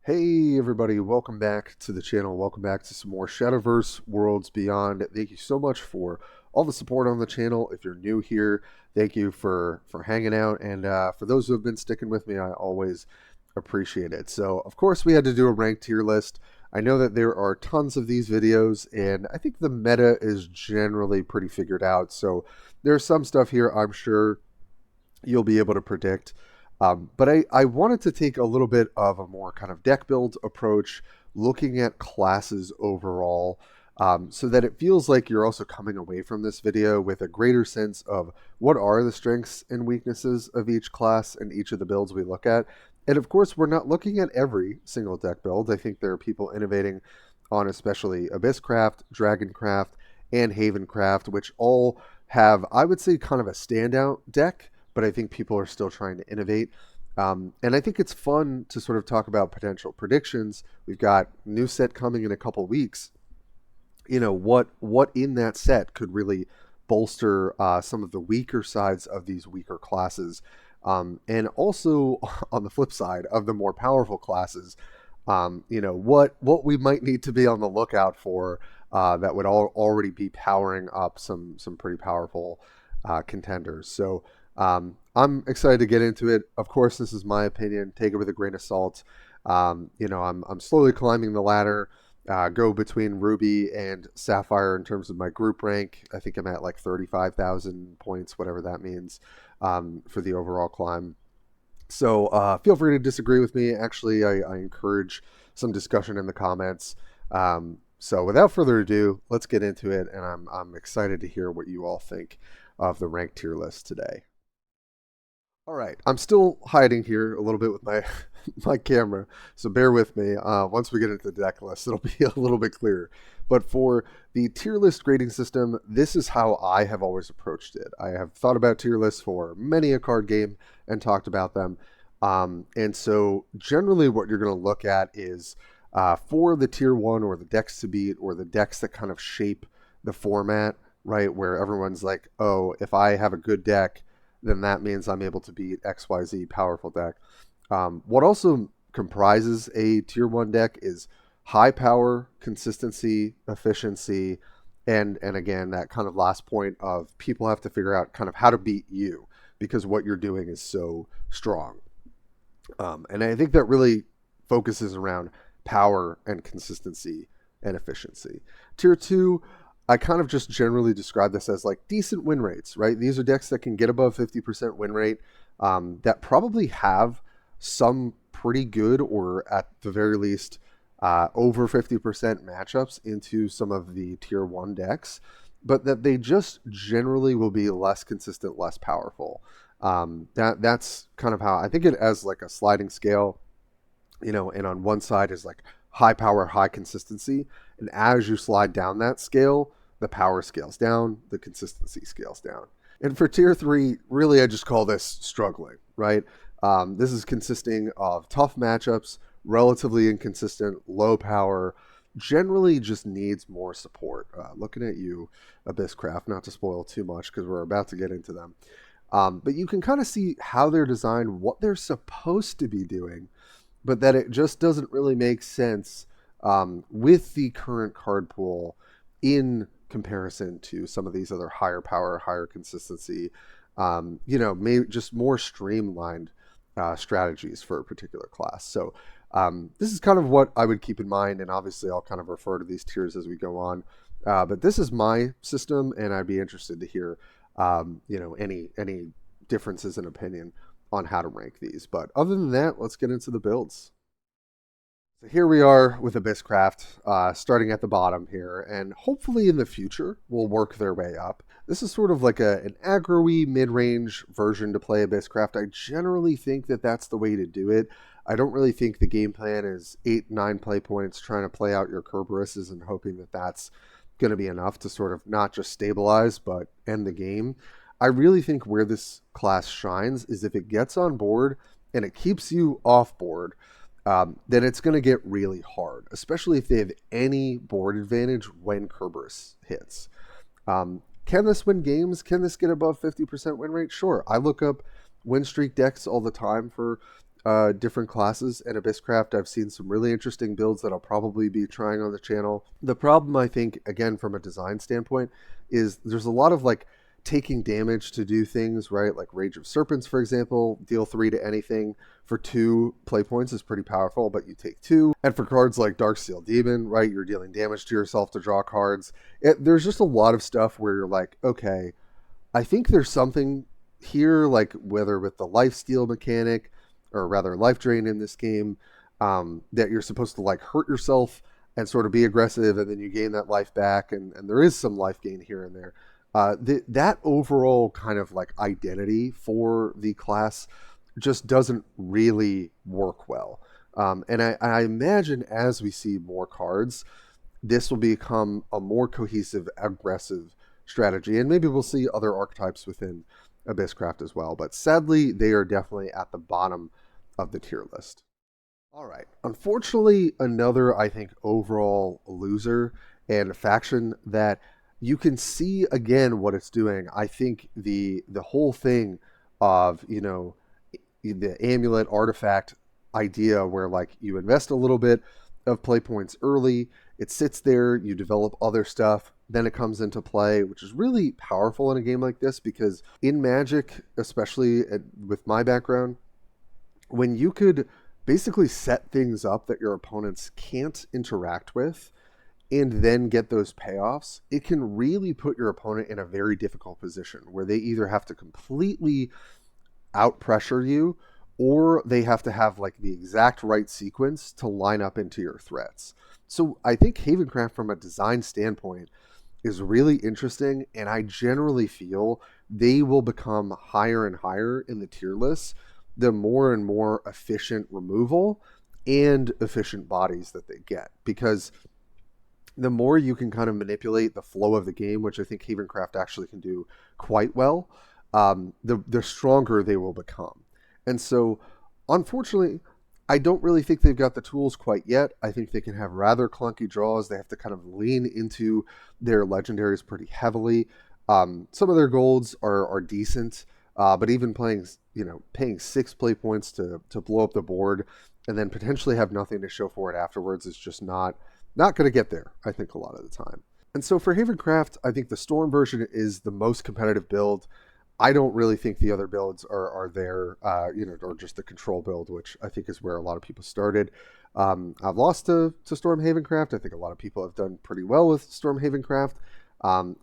Hey everybody, welcome back to the channel. Welcome back to some more Shadowverse Worlds Beyond. Thank you so much for all the support on the channel. If you're new here, thank you for hanging out. And for those who have been sticking with me, I always appreciate it. So, of course, we had to do a ranked tier list. I know that there are tons of these videos, and I think the meta is generally pretty figured out. So, there's some stuff here I'm sure you'll be able to predict. But I wanted to take a little bit of a more kind of deck build approach, looking at classes overall, so that it feels like you're also coming away from this video with a greater sense of what are the strengths and weaknesses of each class and each of the builds we look at. And of course, we're not looking at every single deck build. I think there are people innovating on especially Abysscraft, Dragoncraft, and Havencraft, which all have, I would say, kind of a standout deck, but I think people are still trying to innovate. And I think it's fun to sort of talk about potential predictions. We've got new set coming in a couple weeks. You know, what in that set could really bolster some of the weaker sides of these weaker classes. And also on the flip side of the more powerful classes, you know, what we might need to be on the lookout for that would already be powering up some pretty powerful contenders. So I'm excited to get into it. Of course, this is my opinion. Take it with a grain of salt. You know, I'm slowly climbing the ladder. Go between Ruby and Sapphire in terms of my group rank. I think I'm at like 35,000 points, whatever that means, for the overall climb. So feel free to disagree with me. Actually, I encourage some discussion in the comments. So without further ado, let's get into it. And I'm excited to hear what you all think of the ranked tier list today. All right, I'm still hiding here a little bit with my my camera, so bear with me. Once we get into the deck list, it'll be a little bit clearer. But for the tier list grading system, this is how I have always approached it. I have thought about tier lists for many a card game and talked about them. And so generally what you're going to look at is for the tier 1 or the decks to beat or the decks that kind of shape the format, right, where everyone's like, oh, if I have a good deck, then that means I'm able to beat XYZ powerful deck. What also comprises a tier 1 deck is high power, consistency, efficiency, and again, that kind of last point of people have to figure out kind of how to beat you because what you're doing is so strong. And I think that really focuses around power and consistency and efficiency. Tier 2, I kind of just generally describe this as like decent win rates, right? These are decks that can get above 50% win rate, that probably have some pretty good or at the very least over 50% matchups into some of the tier 1 decks, but that they just generally will be less consistent, less powerful. That's kind of how I think it as like a sliding scale, you know, and on one side is like high power, high consistency. And as you slide down that scale, the power scales down, the consistency scales down. And for tier 3, really, I just call this struggling, right? This is consisting of tough matchups, relatively inconsistent, low power, generally just needs more support. Looking at you, Abysscraft, not to spoil too much because we're about to get into them. But you can kind of see how they're designed, what they're supposed to be doing, but that it just doesn't really make sense with the current card pool in comparison to some of these other higher power, higher consistency, you know, maybe just more streamlined strategies for a particular class. So this is kind of what I would keep in mind, and obviously I'll kind of refer to these tiers as we go on. But this is my system, and I'd be interested to hear, you know, any differences in opinion on how to rank these. But other than that, let's get into the builds. So here we are with Abysscraft, starting at the bottom here, and hopefully in the future will work their way up. This is sort of like an aggro-y mid-range version to play Abysscraft. I generally think that that's the way to do it. I don't really think the game plan is 8-9 play points trying to play out your Kerberos and hoping that that's going to be enough to sort of not just stabilize but end the game. I really think where this class shines is if it gets on board and it keeps you off board, then it's going to get really hard, especially if they have any board advantage when Kerberos hits. Can this win games? Can this get above 50% win rate? Sure. I look up win streak decks all the time for different classes in Abysscraft. I've seen some really interesting builds that I'll probably be trying on the channel. The problem, I think, again, from a design standpoint, is there's a lot of like taking damage to do things, right? Like Rage of Serpents, for example, deal 3 to anything for 2 play points is pretty powerful, but you take 2. And for cards like Darksteel Demon, right, you're dealing damage to yourself to draw cards. There's just a lot of stuff where you're like, okay, I think there's something here, like whether with the lifesteal mechanic, or rather life drain in this game, that you're supposed to like hurt yourself and sort of be aggressive, and then you gain that life back, and there is some life gain here and there. That overall kind of like identity for the class just doesn't really work well. And I imagine as we see more cards, this will become a more cohesive, aggressive strategy. And maybe we'll see other archetypes within Abysscraft as well. But sadly, they are definitely at the bottom of the tier list. All right. Unfortunately, another, I think, overall loser and a faction that you can see again what it's doing. I think the whole thing of, you know, the amulet artifact idea where like you invest a little bit of play points early, it sits there, you develop other stuff, then it comes into play, which is really powerful in a game like this, because in Magic, especially with my background, when you could basically set things up that your opponents can't interact with and then get those payoffs, it can really put your opponent in a very difficult position where they either have to completely out pressure you, or they have to have like the exact right sequence to line up into your threats. So I think Havencraft from a design standpoint is really interesting, and I generally feel they will become higher and higher in the tier list the more and more efficient removal and efficient bodies that they get, because the more you can kind of manipulate the flow of the game, which I think Havencraft actually can do quite well, the stronger they will become. And so, unfortunately, I don't really think they've got the tools quite yet. I think they can have rather clunky draws. They have to kind of lean into their legendaries pretty heavily. Some of their golds are decent, but even paying 6 play points to blow up the board and then potentially have nothing to show for it afterwards is just not going to get there, I think, a lot of the time. And so for Havencraft, I think the Storm version is the most competitive build. I don't really think the other builds are there, or just the control build, which I think is where a lot of people started. I've lost to Storm Havencraft. I think a lot of people have done pretty well with Storm Havencraft.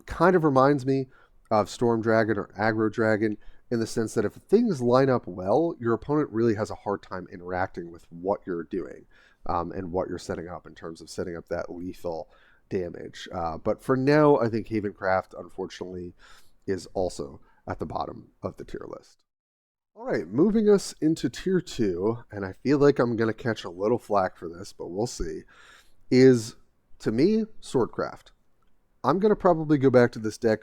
Kind of reminds me of Storm Dragon or Aggro Dragon in the sense that if things line up well, your opponent really has a hard time interacting with what you're doing and what you're setting up in terms of setting up that lethal damage. But for now, I think Havencraft, unfortunately, is also at the bottom of the tier list. All right, moving us into tier 2, and I feel like I'm going to catch a little flack for this, but we'll see, is, to me, Swordcraft. I'm going to probably go back to this deck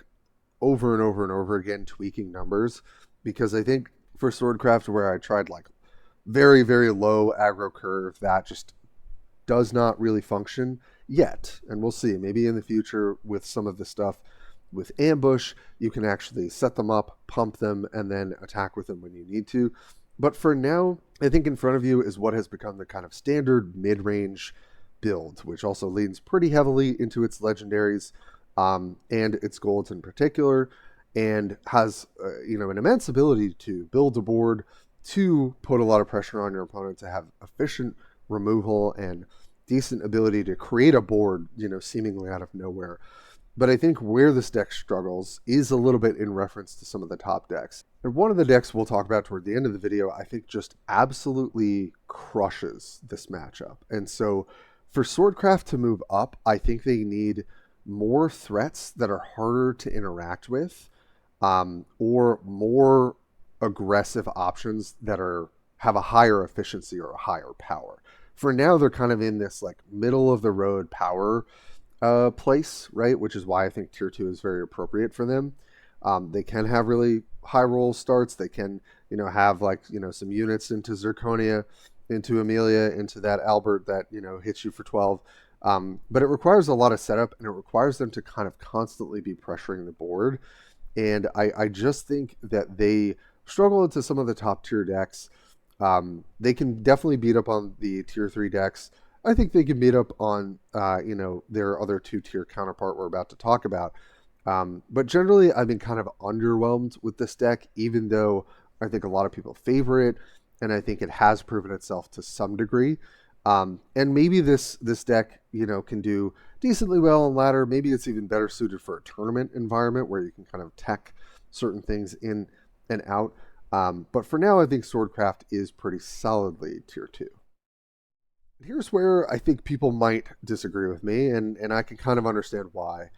over and over and over again, tweaking numbers, because I think for Swordcraft, where I tried like very, very low aggro curve, that just does not really function yet. And we'll see, maybe in the future with some of the stuff with ambush, you can actually set them up, pump them, and then attack with them when you need to. But for now, I think in front of you is what has become the kind of standard mid-range build, which also leans pretty heavily into its legendaries and its golds in particular, and has an immense ability to build a board, to put a lot of pressure on your opponent, to have efficient removal and decent ability to create a board, seemingly out of nowhere. But I think where this deck struggles is a little bit in reference to some of the top decks. And one of the decks we'll talk about toward the end of the video, I think just absolutely crushes this matchup. And so for Swordcraft to move up, I think they need more threats that are harder to interact with, or more aggressive options that have a higher efficiency or a higher power. For now, they're kind of in this like middle of the road power place, right? Which is why I think tier 2 is very appropriate for them. They can have really high roll starts. They can, have like, some units into Zirconia, into Amelia, into that Albert that, hits you for 12. But it requires a lot of setup, and it requires them to kind of constantly be pressuring the board. And I just think that they struggle into some of the top tier decks They can definitely beat up on the tier 3 decks. I think they can beat up on, their other 2-tier counterpart we're about to talk about. But generally, I've been kind of underwhelmed with this deck, even though I think a lot of people favor it, and I think it has proven itself to some degree. And maybe this deck, can do decently well on ladder. Maybe it's even better suited for a tournament environment where you can kind of tech certain things in and out. But for now, I think Swordcraft is pretty solidly tier 2. Here's where I think people might disagree with me, and I can kind of understand why.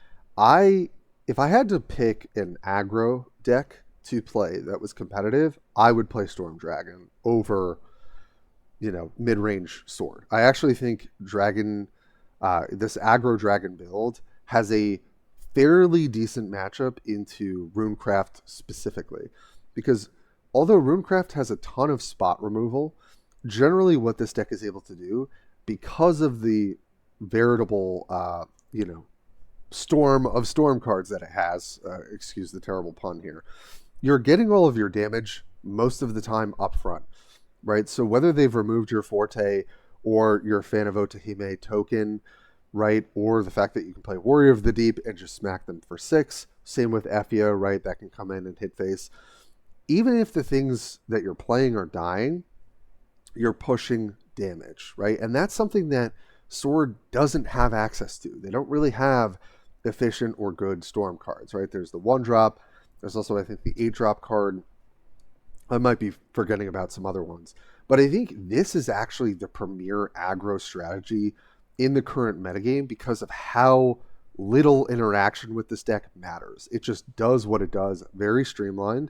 If I had to pick an aggro deck to play that was competitive, I would play Storm Dragon over, mid-range Sword. I actually think this aggro Dragon build has a fairly decent matchup into Runecraft specifically, because although Runecraft has a ton of spot removal, generally what this deck is able to do, because of the veritable, storm of storm cards that it has, excuse the terrible pun here, you're getting all of your damage most of the time up front, right? So whether they've removed your Forte or your Fan of Otahime token, right, or the fact that you can play Warrior of the Deep and just smack them for 6, same with Effia, right, that can come in and hit face. Even if the things that you're playing are dying, you're pushing damage, right? And that's something that Sword doesn't have access to. They don't really have efficient or good storm cards, right? There's the 1-drop. There's also, I think, the 8-drop card. I might be forgetting about some other ones. But I think this is actually the premier aggro strategy in the current metagame because of how little interaction with this deck matters. It just does what it does, very streamlined.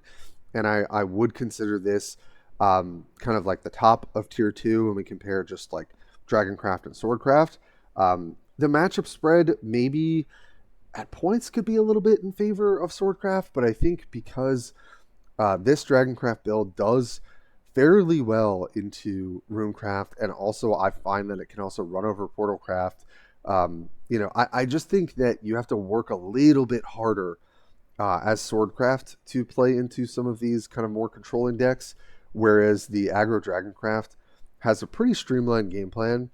And I would consider this kind of like the top of tier 2 when we compare just like Dragoncraft and Swordcraft. The matchup spread maybe at points could be a little bit in favor of Swordcraft, but I think because this Dragoncraft build does fairly well into Runecraft, and also I find that it can also run over Portalcraft. I just think that you have to work a little bit harder as Swordcraft to play into some of these kind of more controlling decks, whereas the aggro Dragoncraft has a pretty streamlined game plan.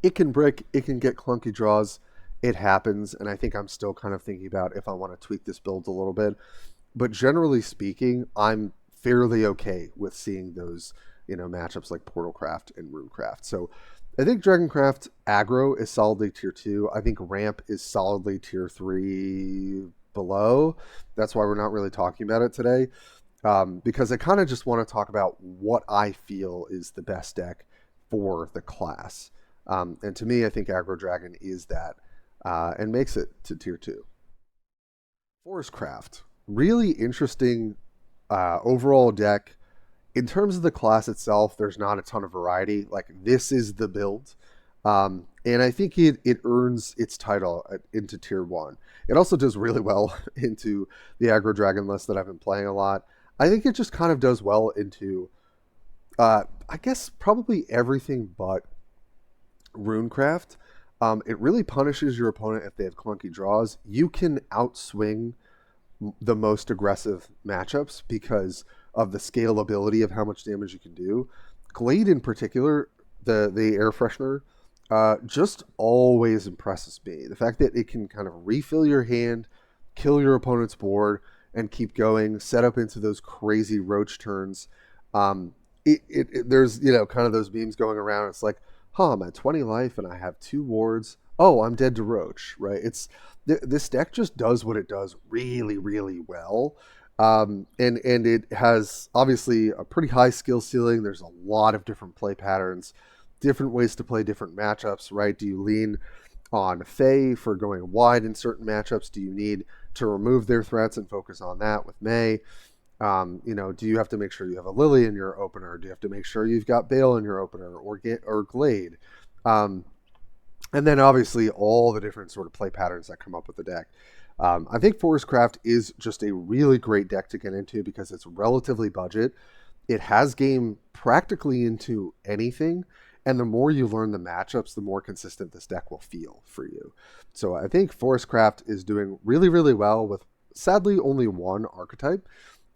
It can brick, it can get clunky draws, it happens, and I think I'm still kind of thinking about if I want to tweak this build a little bit. But generally speaking, I'm fairly okay with seeing those, matchups like Portalcraft and Runecraft. So I think Dragoncraft aggro is solidly tier 2. I think ramp is solidly tier 3 below. That's why we're not really talking about it today, because I kind of just want to talk about what I feel is the best deck for the class. And to me, I think aggro Dragon is that, and makes it to tier 2. Forestcraft, really interesting overall deck. In terms of the class itself, there's not a ton of variety. Like, this is the build. And I think it earns its title into tier 1. It also does really well into the aggro Dragon list that I've been playing a lot. I think it just kind of does well into, I guess, probably everything but Runecraft. It really punishes your opponent if they have clunky draws. You can outswing the most aggressive matchups because of the scalability of how much damage you can do. Glade in particular, the air freshener, just always impresses me. The fact that it can kind of refill your hand, kill your opponent's board, and keep going, set up into those crazy roach turns. There's, kind of those memes going around. It's like, I'm at 20 life and I have 2 wards. Oh, I'm dead to roach, right? This deck just does what it does really, really well. And it has obviously a pretty high skill ceiling. There's a lot of different play patterns, different ways to play different matchups, right? Do you lean on Fae for going wide in certain matchups? Do you need to remove their threats and focus on that with May? Do you have to make sure you have a Lily in your opener? Do you have to make sure you've got Bale in your opener or Glade? And then obviously all the different sort of play patterns that come up with the deck. I think Forestcraft is just a really great deck to get into because it's relatively budget. It has game practically into anything, and the more you learn the matchups, the more consistent this deck will feel for you. So I think Forestcraft is doing really, really well with sadly only one archetype,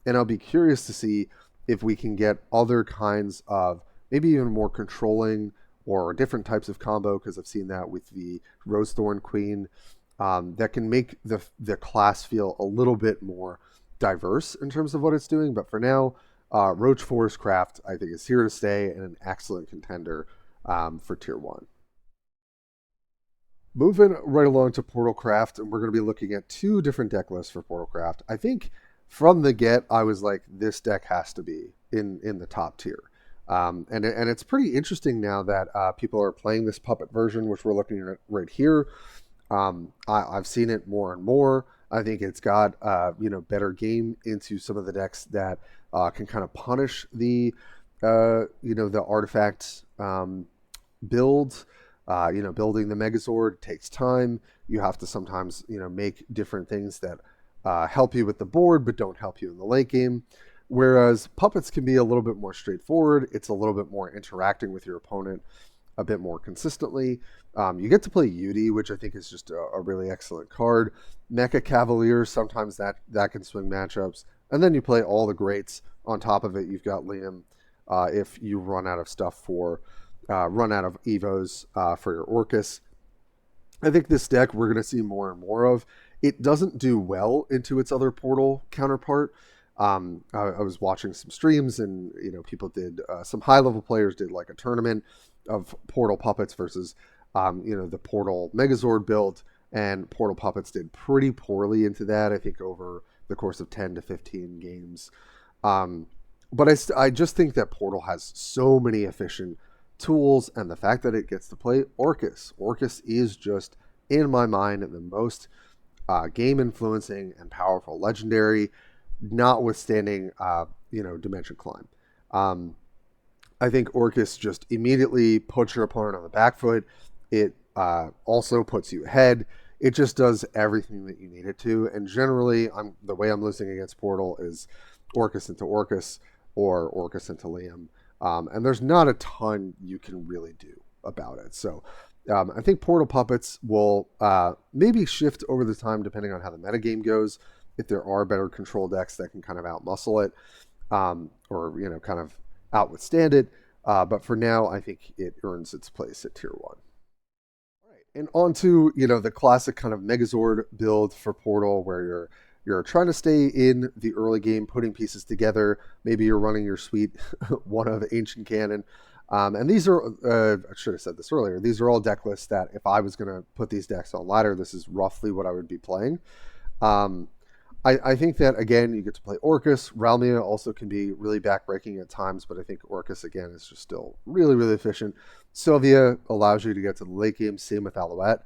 and I'll be curious to see if we can get other kinds of maybe even more controlling or different types of combo, because I've seen that with the Rosethorn Queen, that can make the class feel a little bit more diverse in terms of what it's doing. But for now, Roach Forestcraft, I think, is here to stay and an excellent contender for Tier 1. Moving right along to Portalcraft, and we're going to be looking at two different deck lists for Portalcraft. I think from the get, I was like, this deck has to be in the top tier. And it's pretty interesting now that people are playing this puppet version, which we're looking at right here. I've seen it more and more. I think it's got better game into some of the decks that can kind of punish the the artifact builds. Building the Megazord takes time. You have to sometimes make different things that help you with the board but don't help you in the late game. Whereas puppets can be a little bit more straightforward. It's a little bit more interacting with your opponent a bit more consistently. You get to play Yudi, which I think is just a really excellent card. Mecha Cavalier, sometimes that can swing matchups. And then you play all the greats. On top of it, you've got Liam if you run out of stuff run out of Evos for your Orcus. I think this deck we're going to see more and more of. It doesn't do well into its other Portal counterpart. I was watching some streams, and people did some high-level players did like a tournament of Portal puppets versus the Portal Megazord build, and Portal puppets did pretty poorly into that. I think over the course of 10 to 15 games. But I just think that Portal has so many efficient tools, and the fact that it gets to play Orcus. Orcus is just, in my mind, the most game influencing and powerful legendary, notwithstanding Dimension Climb. I think Orcus just immediately puts your opponent on the back foot. It also puts you ahead. It just does everything that you need it to. And generally, the way I'm losing against Portal is Orcus into Orcus or Orcus into Liam. And there's not a ton you can really do about it. So I think Portal puppets will maybe shift over the time depending on how the metagame goes. If there are better control decks that can kind of outmuscle it or kind of outwithstand it. But for now, I think it earns its place at Tier 1. All right, and on to the classic kind of Megazord build for Portal, where you're trying to stay in the early game, putting pieces together. Maybe you're running your sweet one of Ancient Cannon. And these are, I should have said this earlier, these are all deck lists that if I was going to put these decks on ladder, this is roughly what I would be playing. I think that, again, you get to play Orcus. Ralmia also can be really backbreaking at times, but I think Orcus, again, is just still really, really efficient. Sylvia allows you to get to the late game, same with Alouette.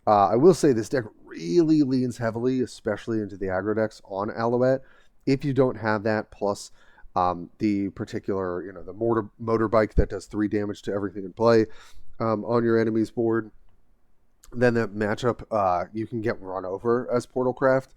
I will say this deck really leans heavily, especially into the aggro decks, on Alouette. If you don't have that, plus the particular, the motorbike that does 3 damage to everything in play on your enemy's board, then that matchup, you can get run over as Portalcraft.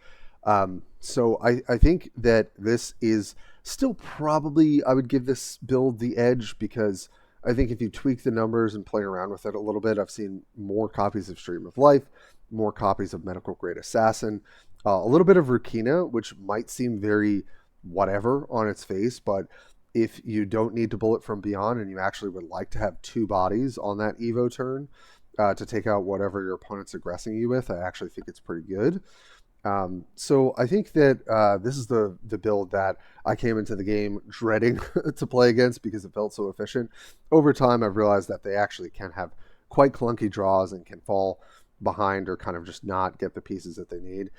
So I think that this is still probably, I would give this build the edge, because I think if you tweak the numbers and play around with it a little bit, I've seen more copies of Stream of Life, more copies of Medical Grade Assassin, a little bit of Rukina, which might seem very whatever on its face, but if you don't need to bullet from beyond and you actually would like to have 2 bodies on that Evo turn to take out whatever your opponent's aggressing you with, I actually think it's pretty good. So I think that this is the build that I came into the game dreading to play against because it felt so efficient. Over time, I've realized that they actually can have quite clunky draws and can fall behind or kind of just not get the pieces that they need.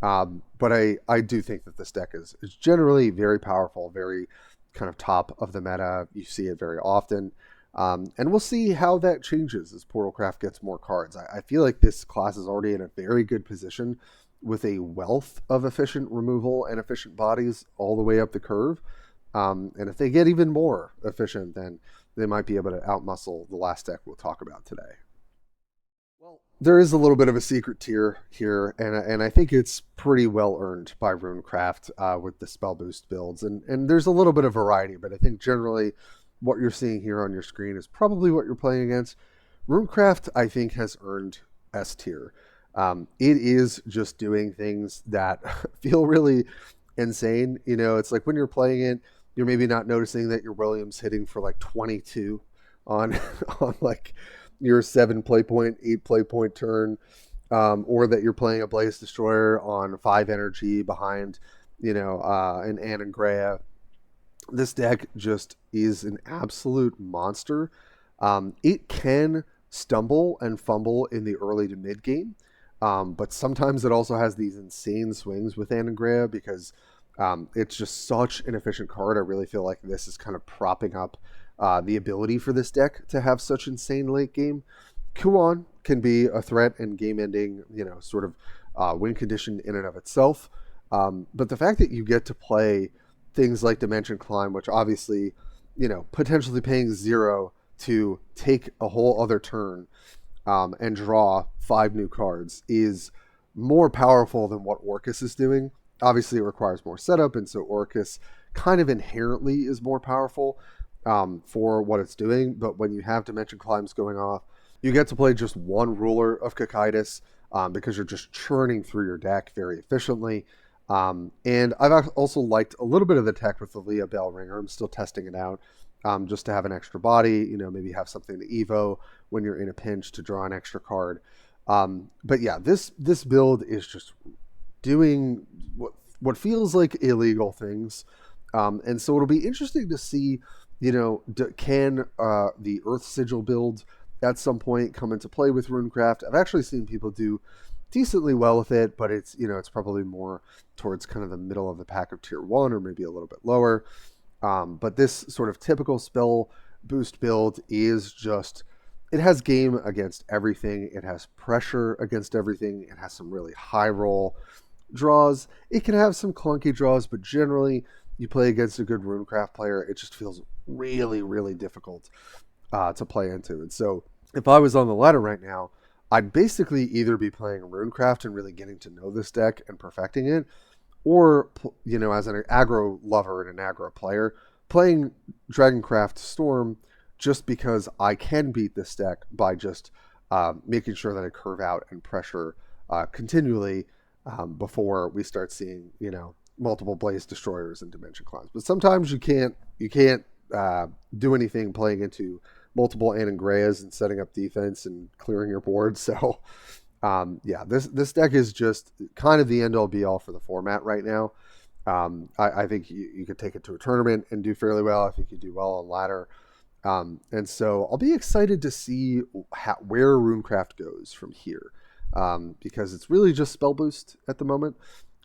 But I do think that this deck is generally very powerful, very kind of top of the meta. You see it very often. And we'll see how that changes as Portalcraft gets more cards. I feel like this class is already in a very good position with a wealth of efficient removal and efficient bodies all the way up the curve. And if they get even more efficient, then they might be able to outmuscle the last deck we'll talk about today. Well, there is a little bit of a secret tier here, and I think it's pretty well earned by Runecraft with the spell boost builds. And there's a little bit of variety, but I think generally what you're seeing here on your screen is probably what you're playing against. Runecraft, I think, has earned S tier. It is just doing things that feel really insane. It's like when you're playing it, you're maybe not noticing that your William's hitting for like 22 on on like your 7 play point, 8 play point turn, or that you're playing a Blaze Destroyer on 5 energy behind, an Anangrea. This deck just is an absolute monster. It can stumble and fumble in the early to mid game, but sometimes it also has these insane swings with Anangrea because it's just such an efficient card. I really feel like this is kind of propping up the ability for this deck to have such insane late game. Kuon can be a threat and game-ending, sort of win condition in and of itself. But the fact that you get to play things like Dimension Climb, which obviously, potentially paying 0 to take a whole other turn and draw 5 new cards is more powerful than what Orcus is doing. Obviously, it requires more setup, and so Orcus kind of inherently is more powerful for what it's doing. But when you have Dimension Climbs going off, you get to play just one ruler of Cocytus because you're just churning through your deck very efficiently. And I've also liked a little bit of the tech with the Leah Bell Ringer. I'm still testing it out just to have an extra body, maybe have something to Evo when you're in a pinch to draw an extra card. But yeah, this build is just doing what feels like illegal things. And so it'll be interesting to see, can the Earth Sigil build at some point come into play with Runecraft. I've actually seen people do decently well with it, but it's probably more towards kind of the middle of the pack of tier 1 or maybe a little bit lower. But this sort of typical spell boost build is just, it has game against everything. It has pressure against everything. It has some really high roll draws. It can have some clunky draws, but generally you play against a good Runecraft player, it just feels really, really difficult to play into. And so if I was on the ladder right now, I'd basically either be playing Runecraft and really getting to know this deck and perfecting it, or, as an aggro lover and an aggro player, playing Dragoncraft Storm just because I can beat this deck by just making sure that I curve out and pressure continually before we start seeing, multiple Blaze Destroyers and Dimension Climbs. But sometimes you can't do anything playing into multiple Anangreas and setting up defense and clearing your board. So this deck is just kind of the end all be all for the format right now. I think you could take it to a tournament and do fairly well. I think you do well on ladder. And so I'll be excited to see where Runecraft goes from here, because it's really just spell boost at the moment,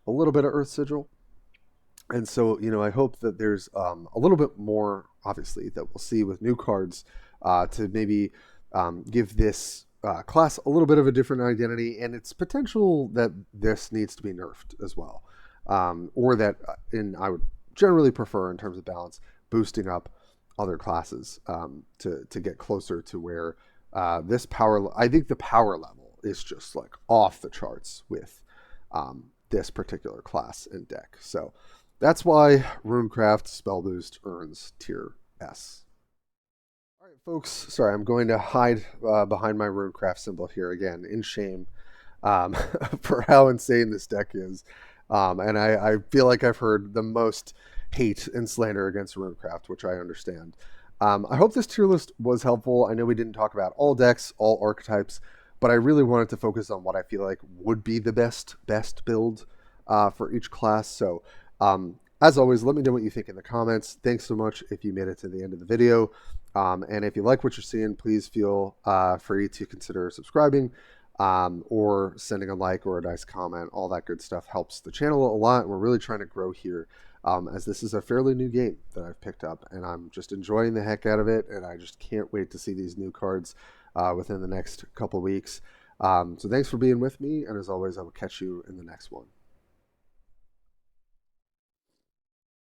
a little bit of Earth Sigil. And so, I hope that there's a little bit more, obviously, that we'll see with new cards to maybe give this class a little bit of a different identity, and it's potential that this needs to be nerfed as well. Or that, and I would generally prefer in terms of balance, boosting up other classes to get closer to where this power, I think the power level is just like off the charts with this particular class and deck. So that's why Runecraft Spell Boost earns tier S. All right, folks, sorry, I'm going to hide behind my Runecraft symbol here again in shame for how insane this deck is. And I feel like I've heard the most hate and slander against Runecraft, which I understand. I hope this tier list was helpful. I know we didn't talk about all decks, all archetypes, but I really wanted to focus on what I feel like would be the best build for each class. So as always, let me know what you think in the comments. Thanks so much if you made it to the end of the video. And if you like what you're seeing, please feel free to consider subscribing or sending a like or a nice comment. All that good stuff helps the channel a lot. We're really trying to grow here as this is a fairly new game that I've picked up, and I'm just enjoying the heck out of it, and I just can't wait to see these new cards within the next couple of weeks. So thanks for being with me, and as always, I will catch you in the next one.